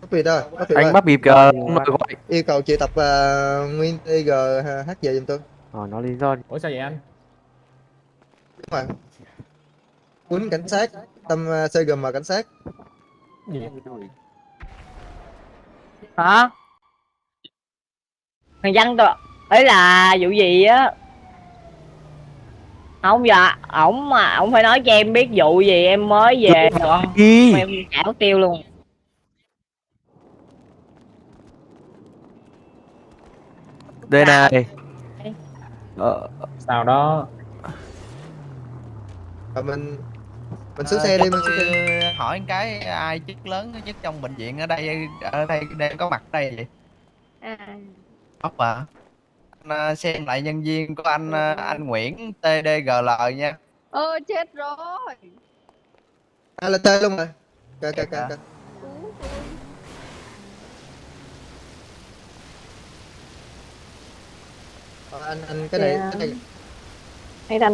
Có việc ơi, có việc Anh ơi. bắt bịp kìa, ông nội gọi. Yêu cầu triệu tập nguyên TG hát về giùm tôi. Nó lý do. Ủa sao vậy anh? Đúng rồi, quân cảnh sát, tâm CGM cảnh sát. Gì? Hả? Thằng Văn tôi ấy là vụ gì á? Không dạ, ổng mà ổng phải nói cho em biết vụ gì em mới về được không? Đi. Em chả có tiêu luôn. Đây Sao? này. Ờ, Sau đó Và mình xuống xe Cho đi, mình xuống xe. tôi hỏi cái ai chức lớn nhất trong bệnh viện ở đây đang có mặt ở đây vậy? À, Ốc à? Anh xem lại nhân viên của anh Nguyễn TDGL nha. Chết rồi. Là tê luôn rồi. Kệ kệ Thiệt kệ hả? kệ. Cứu tôi. Anh cái kìa. này Thấy